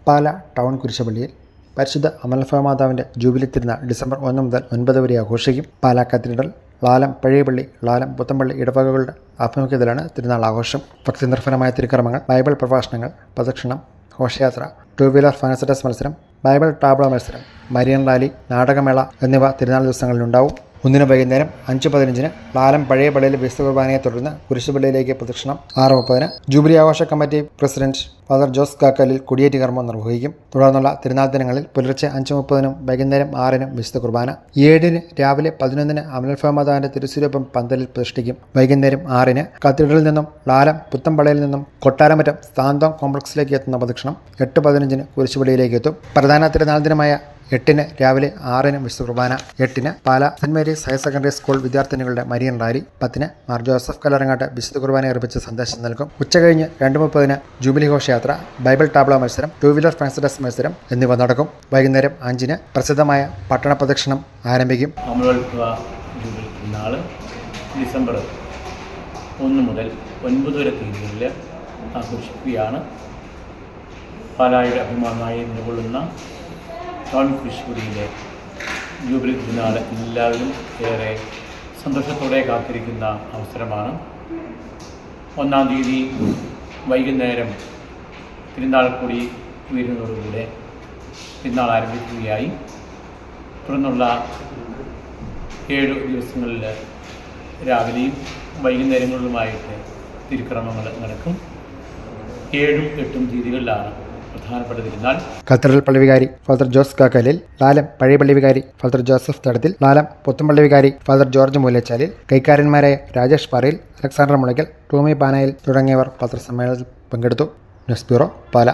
പാല town കുരിശുപള്ളിയിൽ പരിശുദ്ധ അമലഫമാതാവിൻ്റെ jubilee തിരുനാൾ December 1 മുതൽ 9 വരെ ആഘോഷിക്കും. പാലാ കത്തീഡ്രൽ, ലാലം പഴയപള്ളി, ലാലം പുത്തമ്പള്ളി ഇടവകകളുടെ ആഭിമുഖ്യത്തിലാണ് തിരുനാൾ ആഘോഷം. ഭക്തിനിർഭരമായ തിരുക്കർമ്മങ്ങൾ, ബൈബിൾ പ്രഭാഷണങ്ങൾ, പ്രദക്ഷിണം, ഘോഷയാത്ര, 2 വീലർ ഫാൻസറ്റസ് മത്സരം, ബൈബിൾ ടാബ്ലോ മത്സരം, മരിയൻ റാലി, നാടകമേള എന്നിവ തിരുനാൾ ദിവസങ്ങളിലുണ്ടാവും. ഒന്നിന് വൈകുന്നേരം 5:15 ലാലം പഴയ പള്ളിയിലെ വിശുദ്ധ കുർബാനയെ തുടർന്ന് കുരിശുപള്ളിയിലേക്ക് പ്രദക്ഷിണം. 6:30 ജൂബിലി ആഘോഷ committee president father Jose Kakkalil കൊടിയേറ്റ് കർമ്മം നിർവഹിക്കും. തുടർന്നുള്ള തിരുനാൾ ദിനങ്ങളിൽ പുലർച്ചെ 5:30 വൈകുന്നേരം 6 വിശുദ്ധ കുർബാന. 7 രാവിലെ 11 അമലഫമാതാവിന്റെ തിരുസ്വരൂപം പന്തലിൽ പ്രതിഷ്ഠിക്കും. വൈകുന്നേരം 6 കത്തീഡ്രലിൽ നിന്നും ലാലം പുത്തമ്പള്ളിയിൽ നിന്നും കൊട്ടാരമറ്റം സാന്തോം കോംപ്ലക്സിലേക്ക് എത്തുന്ന പ്രദക്ഷിണം 8:15 കുരിശുപള്ളിയിലേക്ക് എത്തും. പ്രധാന തിരുനാൾ ദിനമായ 8 രാവിലെ 6 വിശുദ്ധ കുർബാന. 8 Pala saint Mary's higher secondary school വിദ്യാർത്ഥിനികളുടെ Marian rally. 10 Mar Joseph Kallarangatt വിശുദ്ധ കുർബാന അർപ്പിച്ച് സന്ദേശം നൽകും. ഉച്ചകഴിഞ്ഞ് 2:30 ജൂബിലി ഘോഷയാത്ര, ബൈബിൾ ടാബ്ലോ മത്സരം, 2 വീലർ ഫാൻസറ്റസ് മത്സരം എന്നിവ നടക്കും. വൈകുന്നേരം 5 പ്രസിദ്ധമായ പട്ടണ പ്രദക്ഷിണം ആരംഭിക്കും. ഡിസംബർ 1 മുതൽ 9 വരെ തീയതികളിൽ ആഘോഷിക്കുകയാണ്. പാലായുടെ അഭിമാനമായി നിലകൊള്ളുന്ന ടൗൺ കുരിശുപള്ളിയിലെ ജൂബിലി തിരുനാൾ എല്ലാവരും ഏറെ സന്തോഷത്തോടെ കാത്തിരിക്കുന്ന അവസരമാണ്. 1-ാം തീയതി വൈകുന്നേരം തിരുനാൾ കൊടി ഉയരുന്നതോടുകൂടെ തിരുനാൾ ആരംഭിക്കുകയായി. തുടർന്നുള്ള 7 ദിവസങ്ങളിൽ രാവിലെയും വൈകുന്നേരങ്ങളിലുമായിട്ട് തിരുക്രമങ്ങൾ നടക്കും. 7ഉം 8ഉം തീയതികളിലാണ് പ്രധാനപ്പെട്ട തിരുനാൾ. കത്തീഡ്രൽ പള്ളി വികാരി ഫാദർ ജോസ് കാക്കലിൽ, ലാലം പഴയ പള്ളി വികാരി ഫാദർ ജോസഫ് തടത്തിൽ, ലാലം പുത്തമ്പള്ളി വികാരി ഫാദർ ജോർജ് മൂലച്ചാലിൽ, കൈക്കാരന്മാരായ രാജേഷ് പാറയിൽ, അലക്സാണ്ടർ മുളയ്ക്കൽ, ടോമി പാനായിൽ തുടങ്ങിയവർ പത്രസമ്മേളനത്തിൽ പങ്കെടുത്തു. ന്യൂസ് ബ്യൂറോ, പാല.